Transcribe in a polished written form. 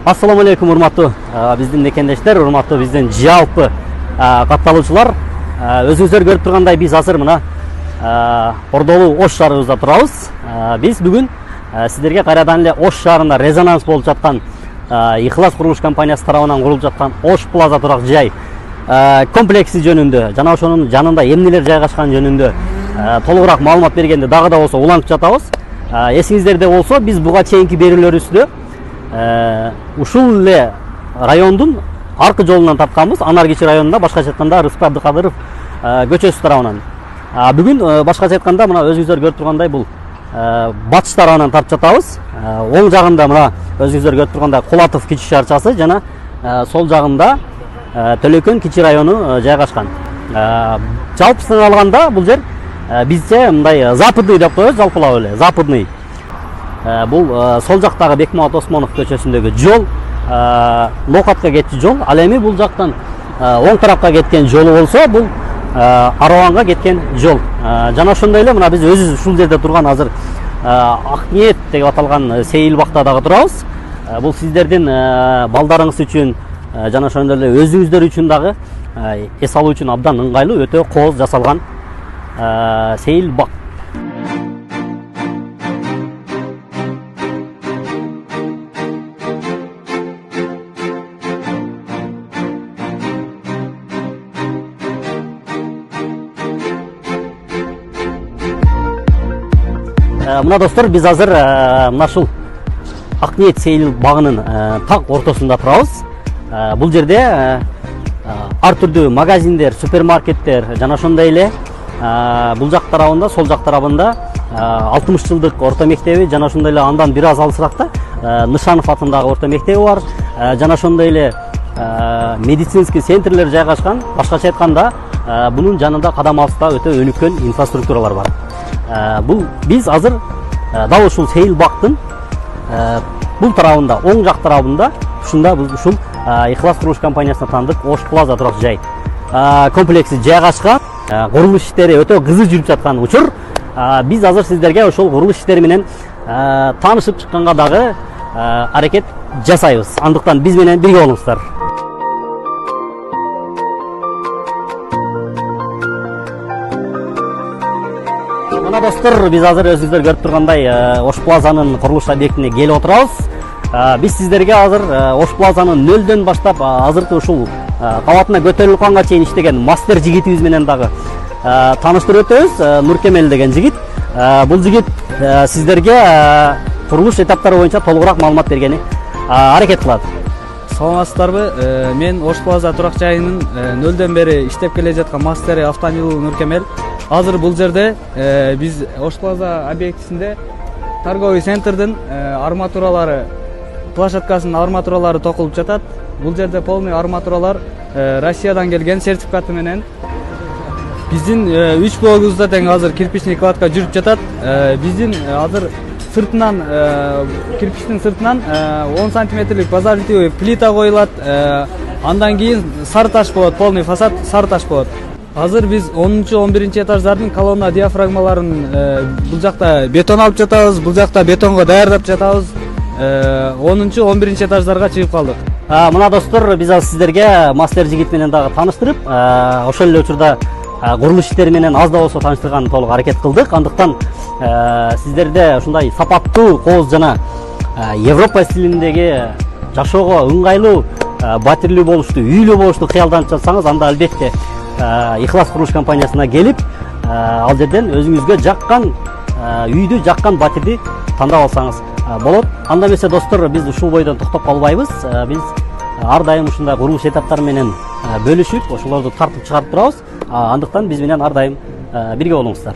Ассаламу алейкум, урматтуу биздин мекендештер, урматтуу биздин жалпы катталуучулар. Өзүңүздөр көрүп тургандай биз азыр мына Ордолуу Ош шаарыбызда турабыз. Биз бүгүн сиздерге кайрадан эле Ош шаарында резонанс болуп жаткан Ихлас курулуш компаниясы тарабынан курулуп жаткан Osh Plaza турак жай комплекси жөнүндө жана ошонун жанында эмнелер жайгашкан жөнүндө толугураак маалымат бергенде дагы да болсо улантып жатабыз. Эсиңиздерде болсо биз буга чейинки берүүлөрүбүздө ушул эле райондун аркы жолунан тартканбыз. Анар кичи районунда, башкача айтканда Рыспай Абдыкадыров көчөсү тарабынан. Бүгүн башкача айтканда мына өзүңүздөр көрүп тургандай бул батыш тарабынан тартып жатабыз. Оң жагында мына өзүңүздөр көрүп тургандай Кулатов кичи шаарчасы жана сол жагында Төлөкөн кичи району жайгашкан. Жалпысынан алганда бул жер бизче мындай западный деп коебуз, жалпылап эле западный. Бул сол жактагы Бекмамат Осмонов көчөсүндөгү жол, Локатка кетчү жол. Ал эми бул жактан оң тарапка кеткен жолу болсо, бул Араванга кеткен жол. Жана ошондой эле мына биз өзүбүз ушул жерде турган азыр Акниет деп аталган сейил бакта дагы турабыз. Бул сиздердин балдарыңыз үчүн жана ошондой эле өзүңүздөр үчүн дагы эс алуу үчүн абдан ыңгайлуу, өтө кооз жасалган сейил бак. Мына достор, биз азыр мына ушул Акниет сейил багынын так ортосунда турабыз. Бул жерде ар түрдүү магазиндер, супермаркеттер жана ошондой эле бул жак тарабында, сол жак тарабында 60 жылдык орто мектеби жана ошондой эле андан бир аз алысыракта Нышанов атындагы орто мектеби бар. Жана ошондой эле медицинский центрлер жайгашкан. Башкача айтканда бунун жанында кадам алыста өтө өнүккөн инфраструктуралар бар. Бул биз азыр дал ушул сейил бактын бул тарабында, оң жак тарабында ушунда ушул Ихлас курулуш компаниясына таандык Osh Plaza турак жай комплекси жайгашкан. Курулуш иштери өтө кызуу жүрүп жаткан учур. Биз азыр сиздерге ошол курулуш иштери менен таанышып чыкканга дагы аракет жасайбыз. Андыктан биз менен бирге болуңуздар. Мына достор, биз азыр өзүңүздөр көрүп тургандай Osh Plaza'нын курулуш объектине келип отурабыз. Биз сиздерге азыр Osh Plaza'нын нөлдөн баштап азыркы ушул кабатына көтөрүлүп калганга чейин иштеген мастер жигитибиз менен дагы тааныштырып өтөбүз. Нуркемел деген жигит. Бул жигит сиздерге курулуш этаптары боюнча толугураак маалымат бергени аракет кылат. Саламатсыздарбы? Мен Osh Plaza турак жайынын нөлдөн бери иштеп келе жаткан мастери Автомобиль Нуркемел. Азыр бул жерде биз Osh Plaza объектисинде торговый центрдин арматуралары, площадкасынын арматуралары токулуп жатат. Бул жерде полный арматуралар Россиядан келген сертификаты менен биздин 3 блогубузда тең азыр кирпичный кладка жүрүп жатат. Биздин азыр сыртынан кирпичтин сыртынан 10 сантиметрлик базальтовый плита коюлат. Андан кийин сары таш болот, полный фасад сары таш болот. Азыр биз 10-11 этаждардын колонна диафрагмаларын бул жакта бетон алып жатабыз, бул жакта бетонго даярдап жатабыз. 10-11 этаждарга чыгып калдык. Мына достор, биз азыр сиздерге мастер жигит менен дагы тааныштырып, ошол эле учурда курулуш иштери менен аз да болсо тааныштырган толук аракет кылдык. Андыктан сиздерде ушундай сапаттуу, кооз жана Европа стилиндеги жашоого ыңгайлуу, батирлүү болушту, үйлүү болушту кыялданып жатсаңыз, анда албетте Ихлас курулуш компаниясына келип, ал жерден өзүңүзгө жаккан үйдү, жаккан батирди тандап алсаңыз болот. Анда эмесе достор, биз ушул бойдон токтоп калбайбыз. Биз ар дайым ушундай курулуш этаптары менен бөлүшүп, ошолорду тартып чыгарып турабыз. Андыктан биз менен ар дайым бирге болуңуздар.